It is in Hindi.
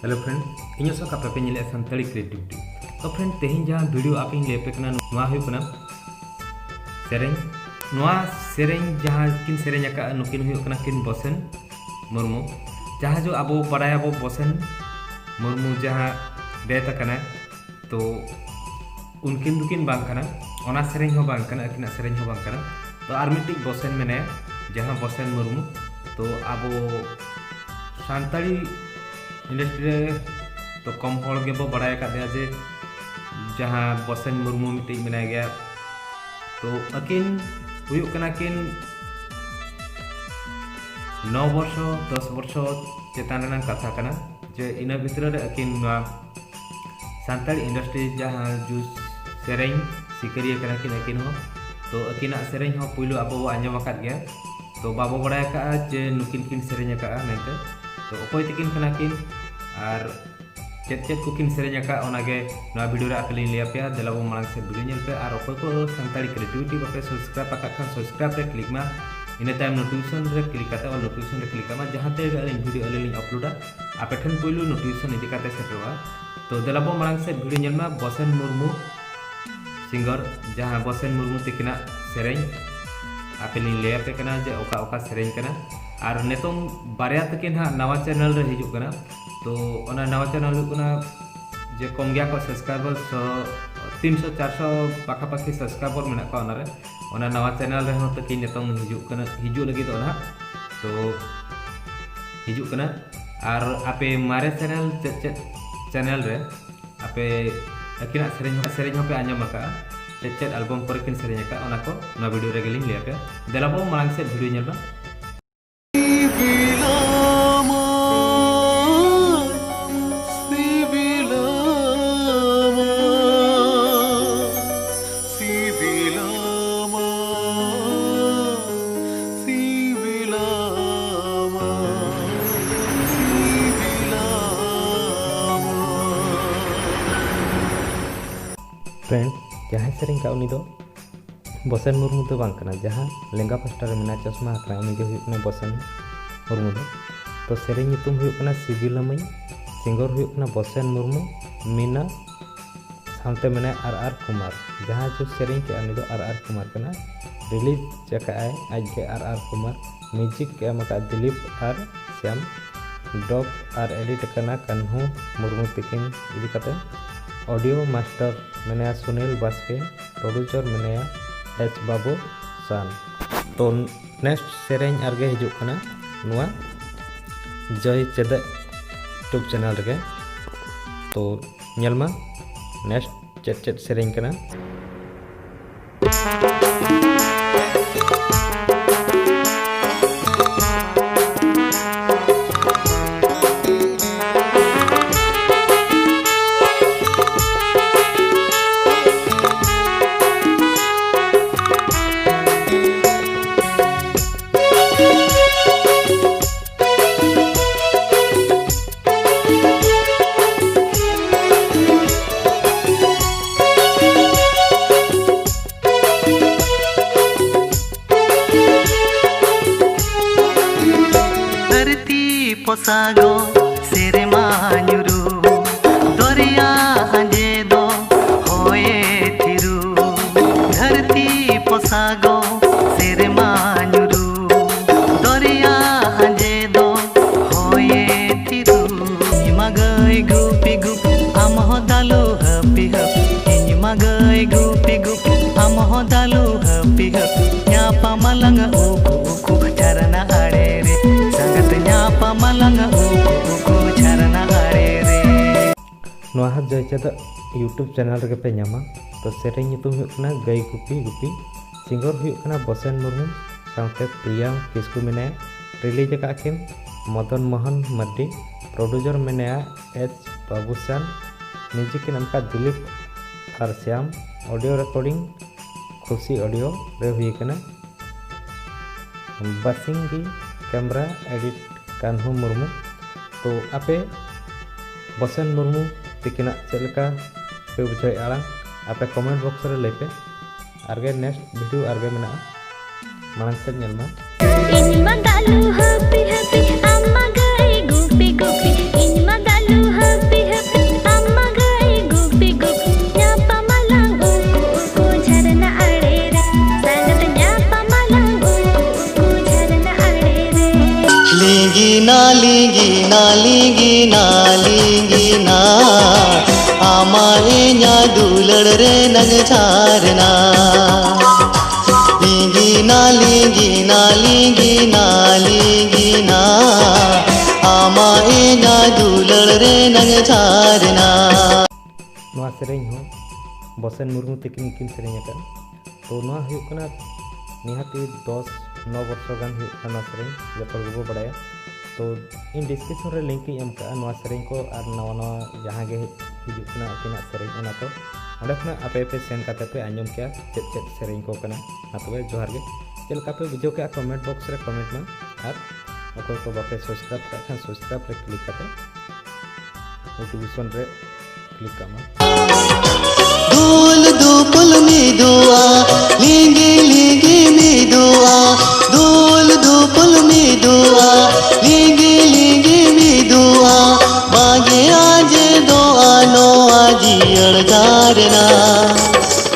हेलो फ्रेंड, इन सब का पे नेले सानताली क्रिएटिविटी। तो फ्रेंड तेहिं जहां वीडियो आप लेपे कना नुआ हुई कना सेरें नुआ सेरें जहां किन सेरें का नुकिन हुई कना किन बसेन मुर्मू जहां जो अब बड़ाय अब बसेन मुर्मू जहां डेट कना तो उनकिन दुकिन बांग कना ओना सेरें हो बांग कना अकिना सेरें हो बांग कना तो आर मिट्टी बसेन मेने जहां बसेन मुर्मू तो अब सानताली इंडस्ट्री तो कम हड़ के बो बड़ा का जे जहाँ बसेन मुर्मू मिट्टी मेना गया तो अकिन हुयुक कना किन 9 वर्ष 10 वर्ष चेतान कथा कना जे इन भितर अकिन सानताली इंडस्ट्री जहाँ जो सेरें सिकरिया कना किन अकिन हो तो अकिना सेरें हो पुइलो अब आंजम गया तो बाबो बड़ा का जे नुकिन किन सेरें का मेनते तो अकोय तकिन कना किन और चेत को किन सेरें का ओनागे ना वीडियो रे आपलिन लिया पे देलाबो मांग से वीडियो नेल पे और अकोय को सानताली क्रिएटिविटी बापे सब्सक्राइब पका खान सब्सक्राइब रे क्लिक मा इन टाइम नोटिफिकेशन रे क्लिक करते और नोटिफिकेशन रे क्लिक मा जहां ते वीडियो अलिन अपलोडा आपे ठन पहलू नोटिफिकेशन इदि करते सेटवा तो देलाबो मांग से वीडियो नेल मा बसेन मुर्मू सिंगर जहां बसेन मुर्मू तकिना सेरें आपलिन लिया पे कना जे ओका ओका सेरें कना और नेतों बारिया तकिन हा नवा चैनल रे हिजुक कना तो ओना नवा चैनल हुकना जे कम गया को सब्सक्राइबर 300 400 पाखा पाखी सब्सक्राइबर मेना को ओना रे ओना नवा चैनल रे हो तकिन नेतों हिजुक कना हिजु लगी तो ना तो हिजुक कना और आपे मारे चैनल चैनल रे आपे अकिना सेरें हो पे आंजम का चेत एल्बम पर किन सेरें का ओना को ना वीडियो रे गेलिन लिया पे देलाबो मांग से वीडियो नेलबा फ्रेंड जहाँ सेरें का उनी दो बसेन मुर्मू तो बांग कना जहाँ लेंगा पास्टा रे मेना चश्मा आकरा उनी जो हुई बसेन मुर्मू दो तो सेरें नितुम हुई कना सिबिलमई सिंगर हुई कना बसेन मुर्मू मीना सामते मेना आर कुमार जहाँ जो सेरें के उनी दो आर कुमार कना रिलीज चकाए आज के आर कुमार म्यूजिक के मका दिलीप और श्याम डॉग और एडिट कना कन्हू मुर्मू तकिन इदी कते ऑडियो मास्टर मैंने सुनील बास्के प्रोड्यूसर मैंने एच बाबू सान तो नेक्स्ट सेरें आरगे हिजुक कना नुआ जय चेद यूट्यूब चैनल रे तो नेलमा नेक्स्ट चेद सेरें कना पोसागो सेरेमा न्युरु दरिया आंजे दो होए थिरु धरती पोसागो सेरेमा न्युरु दरिया आंजे दो होए थिरु मगई गुपी गुप आमह दालु हपी हप इन मगई गुपी गुप आमह दालु हपी हप न्यापा मलंग उकु उकु चरना आड़े रे संगत न्यापा मलंग उकु झरना आड़े रे नोआ हाथ जय चेद यूट्यूब चैनल रे पे नामा तो सेरें नितुम हुई कना गई गुपी गुपी सिंगर हुई कना बसेन मुर्मू साउते प्रिया किस्कू मेने रिलीज का किन मदन मोहन मड्डी प्रोड्यूसर मेने एच बाबूसान म्यूजिक के नाम का दिलीप और श्याम ऑडियो रिकॉर्डिंग खुशी ऑडियो रे हुई कना बसिंगी कैमरा एडिट कान्हू मुर्मू तो आपे बसेन मुर्मू तकिना चलका पे बुझे आड़ा आपे कमेंट बॉक्स रे लेपे आरगे नेक्स्ट वीडियो आरगे मेना मांग से नेलमा इन मगालू हपी हपी अम्मा गई गुपी गुपी इन मगालू लींगीना लींगीना आमा एña दुलड़ रे नग झारना लींगीना लींगीना लींगीना लींगीना आमा एña दुलड़ रे नग झारना नवा सेरेñ हो बसेन मुर्मू तकिन किन सेरेñ अकन तो नवा हुयुग कना निहाती 10-9 वर्ष गान हुयुग कना सेरेñ जतो गबो बडाया तो इन डिस्क्रिप्शन रे लिंक एम का नवा सेरेñ को और नवा नवा जहां गे हिजुग कना अकिना सेरेñ ओना को ओंडे खना आपे पे सेंड काते पे आंजम के चेत चेत सेरेñ को कना तबे जोहार गे चल का पे बुझो के कमेंट बॉक्स रे कमेंट में और अकोय को बापे सब्सक्राइब का सब्सक्राइब रे क्लिक करते नोटिफिकेशन रे क्लिक कमा दूल दुपुल मिदुआ लिंगी लिंगी मिदुआ दूल दुपुल मिदुआ लिंगी लिंगी मिदुआ बागे आज दो आनो आजी अड़गारना